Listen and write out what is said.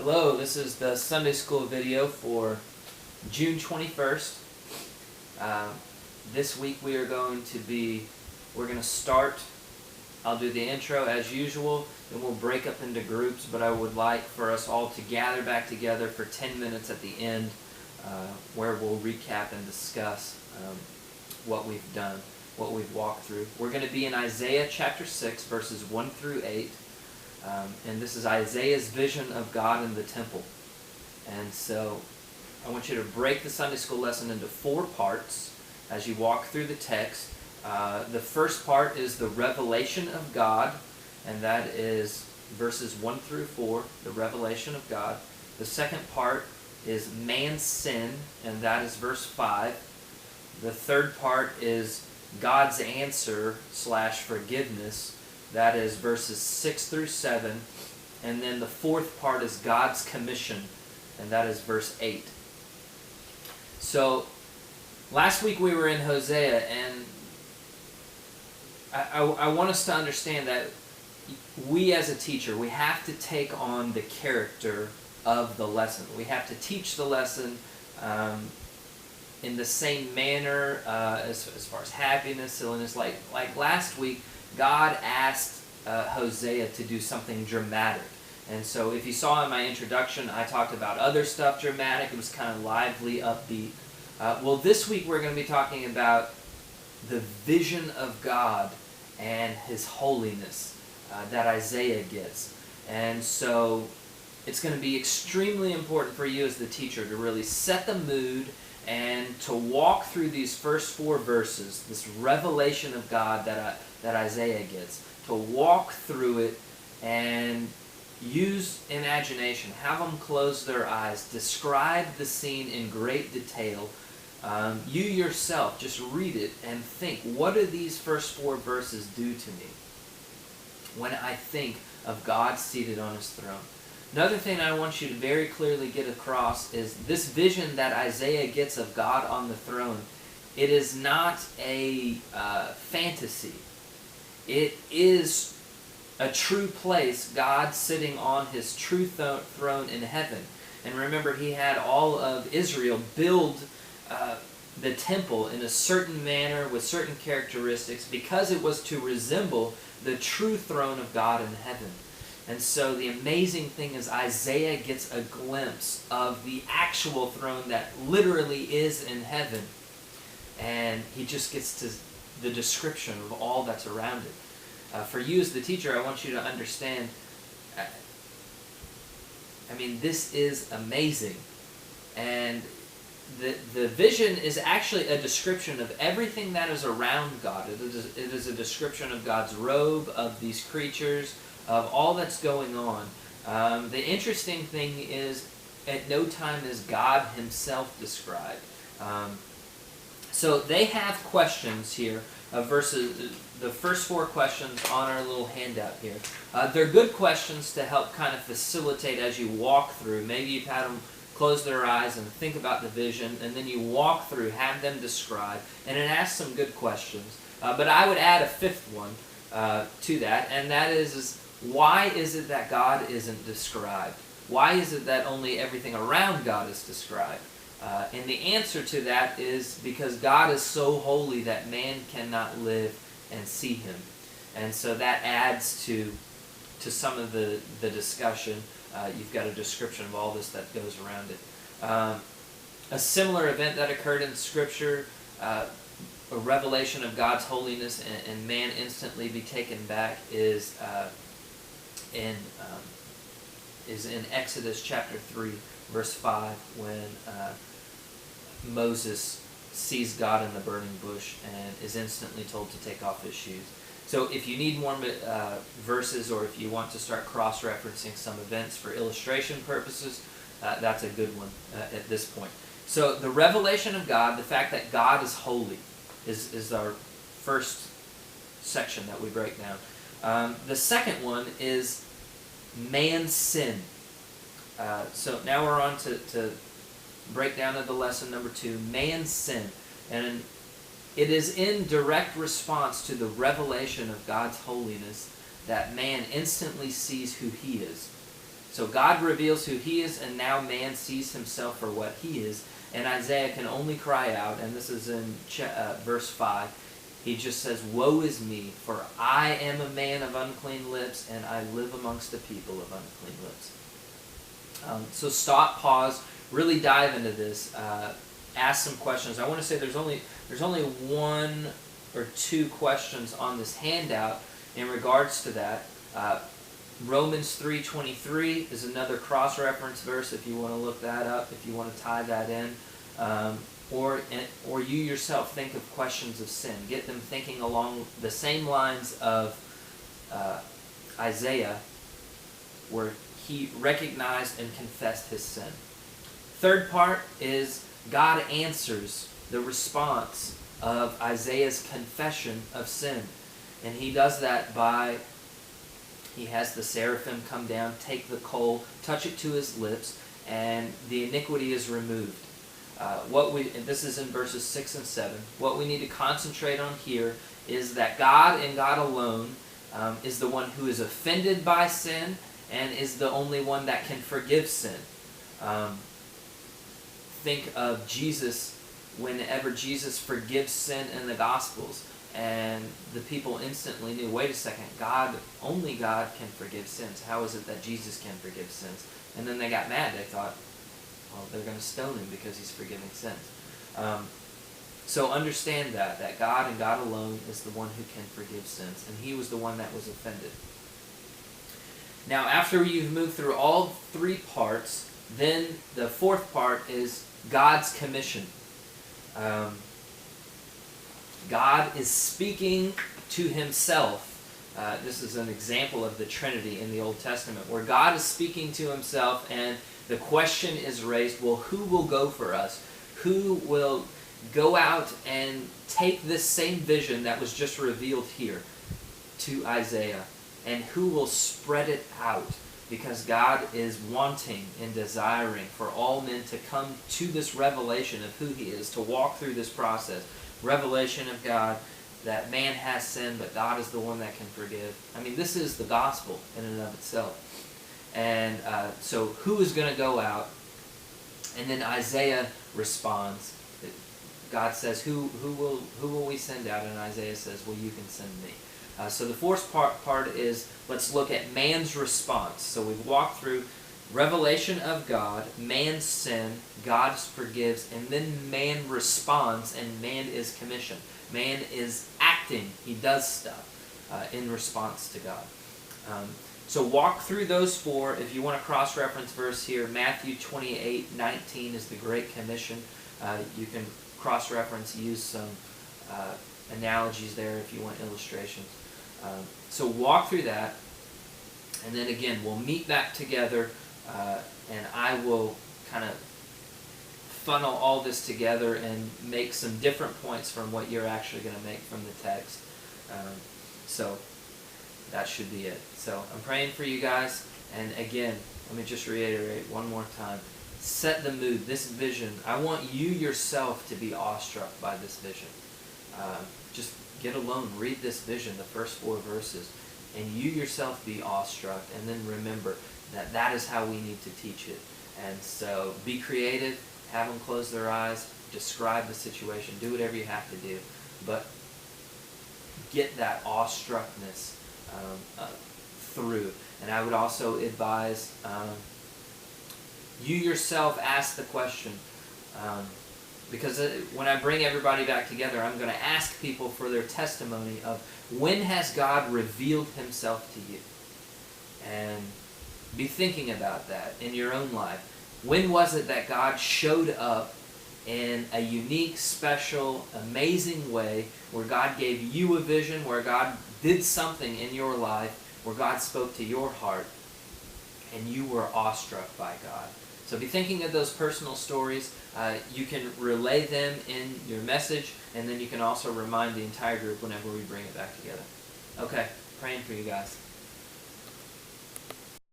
Hello, this is the Sunday School video for June 21st. This week we're going to start, I'll do the intro as usual, and we'll break up into groups, but I would like for us all to gather back together for 10 minutes at the end where we'll recap and discuss what we've done, what we've walked through. We're going to be in Isaiah chapter 6, verses 1 through 8. And this is Isaiah's vision of God in the temple. And so I want you to break the Sunday school lesson into 4 parts as you walk through the text. The first part is the revelation of God, and that is verses 1 through 4, the revelation of God. The second part is man's sin, and that is verse 5. The third part is God's answer / forgiveness. That is verses 6 through 7. And then the fourth part is God's commission, and that is verse 8. So, last week we were in Hosea, and I want us to understand that we as a teacher, we have to take on the character of the lesson. We have to teach the lesson in the same manner as far as happiness, silliness. Like last week, God asked Hosea to do something dramatic. And so if you saw in my introduction, I talked about other stuff dramatic. It was kind of lively, upbeat. Well, this week we're going to be talking about the vision of God and His holiness that Isaiah gets. And so it's going to be extremely important for you as the teacher to really set the mood and to walk through these first 4 verses, this revelation of God that Isaiah gets, to walk through it and use imagination, have them close their eyes, describe the scene in great detail. You yourself, just read it and think, what do these first 4 verses do to me when I think of God seated on His throne? Another thing I want you to very clearly get across is this vision that Isaiah gets of God on the throne. It is not a fantasy. It is a true place, God sitting on His true throne in heaven. And remember, He had all of Israel build the temple in a certain manner with certain characteristics because it was to resemble the true throne of God in heaven. And so the amazing thing is Isaiah gets a glimpse of the actual throne that literally is in heaven. And he just gets to the description of all that's around it. For you as the teacher, I want you to understand, this is amazing. And the vision is actually a description of everything that is around God. It is a description of God's robe, of these creatures, of all that's going on. The interesting thing is, at no time is God Himself described. So they have questions here, the first 4 questions on our little handout here. They're good questions to help kind of facilitate as you walk through. Maybe you've had them close their eyes and think about the vision, and then you walk through, have them describe, and it asks some good questions. But I would add a 5th one to that, and that is why is it that God isn't described? Why is it that only everything around God is described? And the answer to that is because God is so holy that man cannot live and see Him. And so that adds to some of the discussion. You've got a description of all this that goes around it. A similar event that occurred in Scripture, a revelation of God's holiness and man instantly be taken back is in Exodus chapter 3, verse 5, when Moses sees God in the burning bush and is instantly told to take off his shoes. So if you need more verses, or if you want to start cross-referencing some events for illustration purposes, that's a good one at this point. So the revelation of God, the fact that God is holy, is our first section that we break down. The second one is man's sin. So now we're on to breakdown of the lesson number 2, man's sin. And it is in direct response to the revelation of God's holiness that man instantly sees who he is. So God reveals who he is, and now man sees himself for what he is. And Isaiah can only cry out, and this is in verse 5. He just says, "Woe is me, for I am a man of unclean lips, and I live amongst a people of unclean lips." So stop, pause, really dive into this. Ask some questions. I want to say there's only one or two questions on this handout in regards to that. Romans 3:23 is another cross-reference verse if you want to look that up, if you want to tie that in. Or you yourself think of questions of sin. Get them thinking along the same lines of Isaiah, where he recognized and confessed his sin. Third part is God answers the response of Isaiah's confession of sin. And he does that by, he has the seraphim come down, take the coal, touch it to his lips, and the iniquity is removed. And this is in verses 6 and 7. What we need to concentrate on here is that God and God alone is the one who is offended by sin and is the only one that can forgive sin. Think of Jesus, whenever Jesus forgives sin in the Gospels, and the people instantly knew, wait a second, only God can forgive sins. How is it that Jesus can forgive sins? And then they got mad. They thought, well, they're going to stone him because he's forgiving sins. So understand that God and God alone is the one who can forgive sins, and he was the one that was offended. Now, after you've moved through all three parts, then the fourth part is God's commission. God is speaking to himself. This is an example of the Trinity in the Old Testament, where God is speaking to himself, and the question is raised, well, who will go for us? Who will go out and take this same vision that was just revealed here to Isaiah, and who will spread it out? Because God is wanting and desiring for all men to come to this revelation of who he is, to walk through this process. Revelation of God, that man has sinned, but God is the one that can forgive. I mean, this is the gospel in and of itself. And so who is going to go out? And then Isaiah responds. God says, who will we send out? And Isaiah says, well, you can send me. So the fourth part is, let's look at man's response. So we've walked through revelation of God, man's sin, God forgives, and then man responds, and man is commissioned. Man is acting. He does stuff in response to God. So walk through those four. If you want a cross-reference verse here, Matthew 28:19 is the Great Commission. You can cross-reference, use some analogies there if you want illustrations. So walk through that, and then again, we'll meet back together, and I will kind of funnel all this together and make some different points from what you're actually going to make from the text. So that should be it. So I'm praying for you guys, and again, let me just reiterate one more time. Set the mood, this vision. I want you yourself to be awestruck by this vision. Just get alone, read this vision, the first 4 verses, and you yourself be awestruck, and then remember that is how we need to teach it. And so be creative, have them close their eyes, describe the situation, do whatever you have to do, but get that awestruckness through. And I would also advise you yourself ask the question, because when I bring everybody back together, I'm going to ask people for their testimony of when has God revealed himself to you? And be thinking about that in your own life. When was it that God showed up in a unique, special, amazing way, where God gave you a vision, where God did something in your life, where God spoke to your heart, and you were awestruck by God? So be thinking of those personal stories. You can relay them in your message, and then you can also remind the entire group whenever we bring it back together. Okay, praying for you guys.